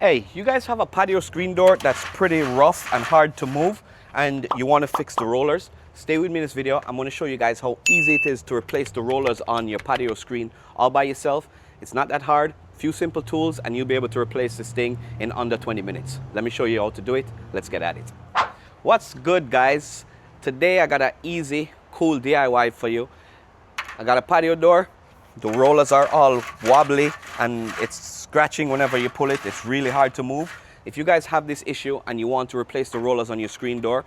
Hey, you guys have a patio screen door that's pretty rough and hard to move and you want to fix the rollers? Stay with me in this video. I'm going to show you guys how easy it is to replace the rollers on your patio screen all by yourself. It's not that hard. Few simple tools and you'll be able to replace this thing in under 20 minutes. Let me show you how to do it. Let's get at it. What's good, guys? Today I got an easy, cool DIY for you. I got a patio door. The rollers are all wobbly and it's scratching whenever you pull it. It's really hard to move. If you guys have this issue and you want to replace the rollers on your screen door,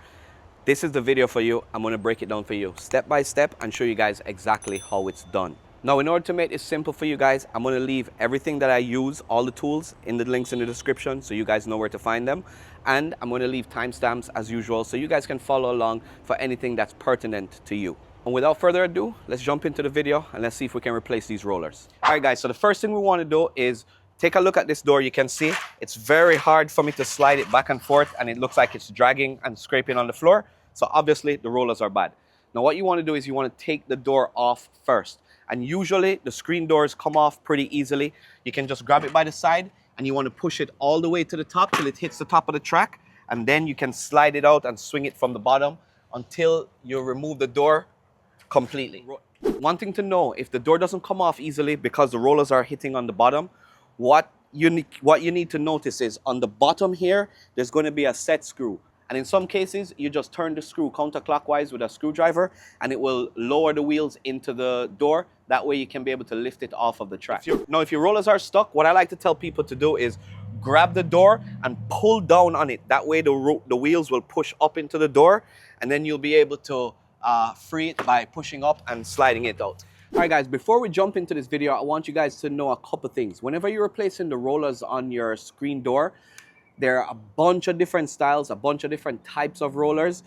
this is the video for you. I'm going to break it down for you step by step and show you guys exactly how it's done. Now, in order to make this simple for you guys, I'm going to leave everything that I use, all the tools, in the links in the description so you guys know where to find them. And I'm going to leave timestamps as usual so you guys can follow along for anything that's pertinent to you. And without further ado, let's jump into the video and let's see if we can replace these rollers. All right, guys, so the first thing we want to do is take a look at this door. You can see it's very hard for me to slide it back and forth and it looks like it's dragging and scraping on the floor. So obviously the rollers are bad. Now what you want to do is you want to take the door off first. And usually the screen doors come off pretty easily. You can just grab it by the side and you want to push it all the way to the top till it hits the top of the track. And then you can slide it out and swing it from the bottom until you remove the door completely. One thing to know, if the door doesn't come off easily because the rollers are hitting on the bottom, what you need to notice is on the bottom here, there's going to be a set screw. And in some cases, you just turn the screw counterclockwise with a screwdriver and it will lower the wheels into the door. That way you can be able to lift it off of the track. Now, if your rollers are stuck, what I like to tell people to do is grab the door and pull down on it. That way the wheels will push up into the door and then you'll be able to free it by pushing up and sliding it out. All right, guys, before we jump into this video, I want you guys to know a couple things. Whenever you're replacing the rollers on your screen door, there are a bunch of different styles, a bunch of different types of rollers.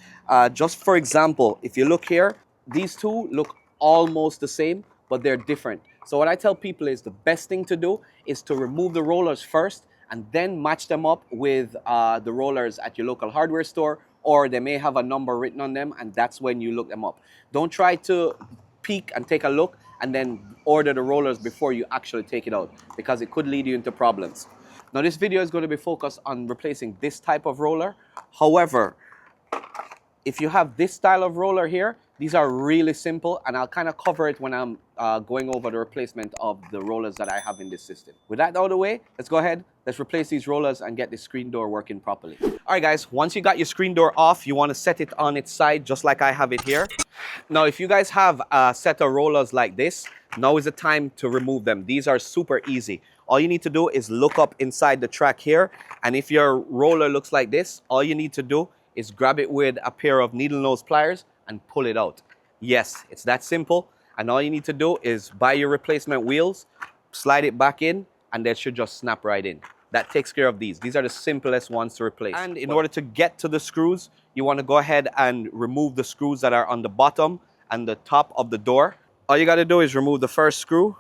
Just for example, if you look here, these two look almost the same, but they're different. So what I tell people is the best thing to do is to remove the rollers first and then match them up with the rollers at your local hardware store, or they may have a number written on them and that's when you look them up. Don't try to peek and take a look and then order the rollers before you actually take it out because it could lead you into problems. Now this video is going to be focused on replacing this type of roller. However, if you have this style of roller here, these are really simple and I'll kind of cover it when I'm going over the replacement of the rollers that I have in this system. With that out of the way, let's go ahead, let's replace these rollers and get the screen door working properly. All right, guys, once you got your screen door off, you want to set it on its side just like I have it here. Now, if you guys have a set of rollers like this, now is the time to remove them. These are super easy. All you need to do is look up inside the track here. And if your roller looks like this, all you need to do is grab it with a pair of needle nose pliers and pull it out. Yes, it's that simple. And all you need to do is buy your replacement wheels, slide it back in, and they should just snap right in. That takes care of these. These are the simplest ones to replace. And in order to get to the screws, you want to go ahead and remove the screws that are on the bottom and the top of the door. All you got to do is remove the first screw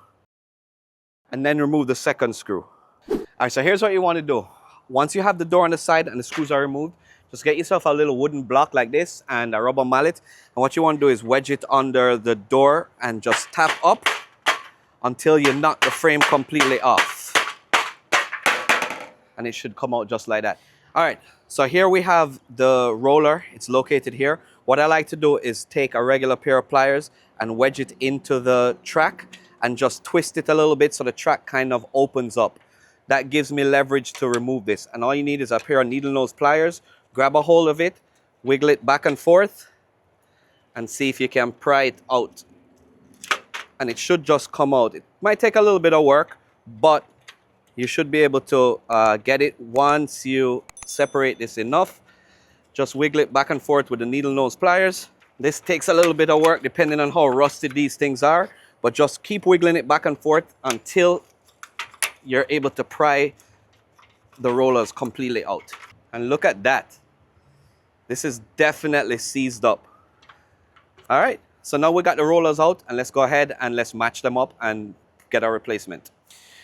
and then remove the second screw. All right, so here's what you want to do. Once you have the door on the side and the screws are removed, just get yourself a little wooden block like this and a rubber mallet. And what you want to do is wedge it under the door and just tap up until you knock the frame completely off. And it should come out just like that. All right, so here we have the roller. It's located here. What I like to do is take a regular pair of pliers and wedge it into the track and just twist it a little bit so the track kind of opens up. That gives me leverage to remove this. And all you need is a pair of needle nose pliers. Grab a hold of it, wiggle it back and forth, and see if you can pry it out. And it should just come out. It might take a little bit of work, but you should be able to get it once you separate this enough. Just wiggle it back and forth with the needle nose pliers. This takes a little bit of work depending on how rusted these things are, but just keep wiggling it back and forth until you're able to pry the rollers completely out. And look at that. This is definitely seized up. All right, so now we got the rollers out and let's go ahead and let's match them up and get our replacement.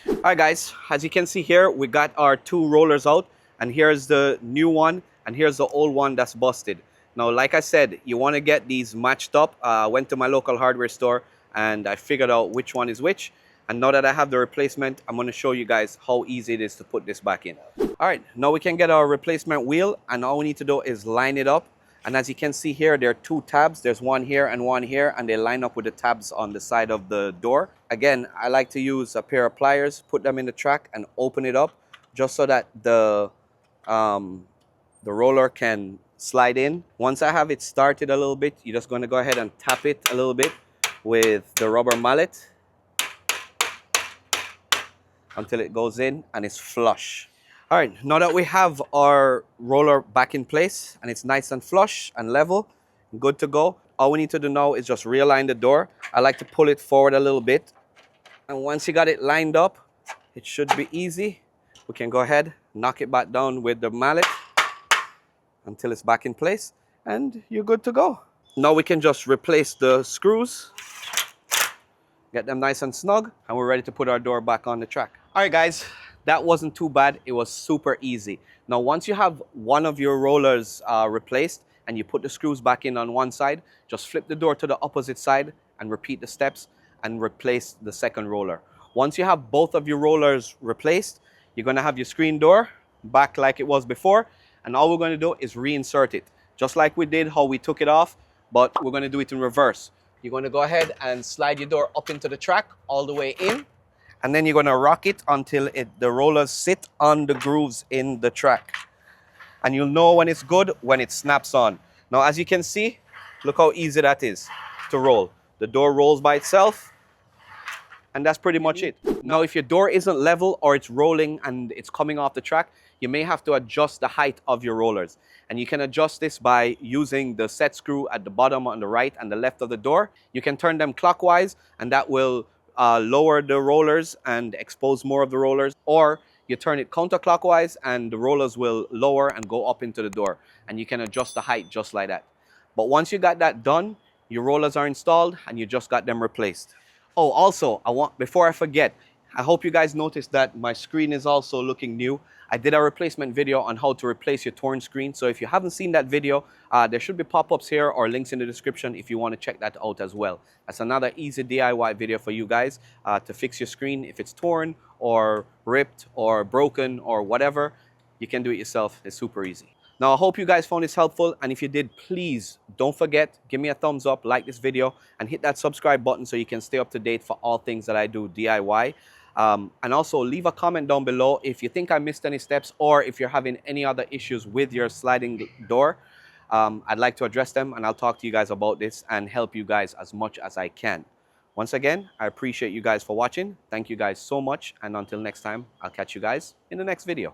All right, guys, as you can see here, we got our two rollers out and here's the new one and here's the old one that's busted. Now, like I said, you want to get these matched up. I went to my local hardware store and I figured out which one is which. And now that I have the replacement, I'm going to show you guys how easy it is to put this back in. All right, now we can get our replacement wheel, and all we need to do is line it up. And as you can see here, there are two tabs. There's one here, and they line up with the tabs on the side of the door. Again, I like to use a pair of pliers, put them in the track and open it up just so that the roller can slide in. Once I have it started a little bit, you're just going to go ahead and tap it a little bit with the rubber mallet until it goes in and it's flush. All right, now that we have our roller back in place and it's nice and flush and level, good to go, all we need to do now is just realign the door. I like to pull it forward a little bit. And once you got it lined up, it should be easy. We can go ahead, knock it back down with the mallet until it's back in place, and you're good to go. Now we can just replace the screws, get them nice and snug, and we're ready to put our door back on the track. All right, guys, that wasn't too bad. It was super easy. Now, once you have one of your rollers replaced and you put the screws back in on one side, just flip the door to the opposite side and repeat the steps and replace the second roller. Once you have both of your rollers replaced, you're going to have your screen door back like it was before, and all we're going to do is reinsert it, just like we did how we took it off, but we're going to do it in reverse. You're going to go ahead and slide your door up into the track all the way in, and then you're going to rock it until the rollers sit on the grooves in the track. And you'll know when it's good when it snaps on. Now, as you can see, look how easy that is to roll. The door rolls by itself, and that's pretty much it. Now, if your door isn't level or it's rolling and it's coming off the track, you may have to adjust the height of your rollers. And you can adjust this by using the set screw at the bottom on the right and the left of the door. You can turn them clockwise, and that will lower the rollers and expose more of the rollers. Or you turn it counterclockwise and the rollers will lower and go up into the door. And you can adjust the height just like that. But once you got that done, your rollers are installed and you just got them replaced. Oh, also, before I forget, I hope you guys noticed that my screen is also looking new. I did a replacement video on how to replace your torn screen. So if you haven't seen that video, there should be pop-ups here or links in the description if you want to check that out as well. That's another easy DIY video for you guys to fix your screen if it's torn or ripped or broken or whatever. You can do it yourself. It's super easy. Now, I hope you guys found this helpful, and if you did, please don't forget, give me a thumbs up, like this video, and hit that subscribe button so you can stay up to date for all things that I do DIY. And also leave a comment down below if you think I missed any steps or if you're having any other issues with your sliding door. I'd like to address them, and I'll talk to you guys about this and help you guys as much as I can. Once again, I appreciate you guys for watching. Thank you guys so much, and until next time, I'll catch you guys in the next video.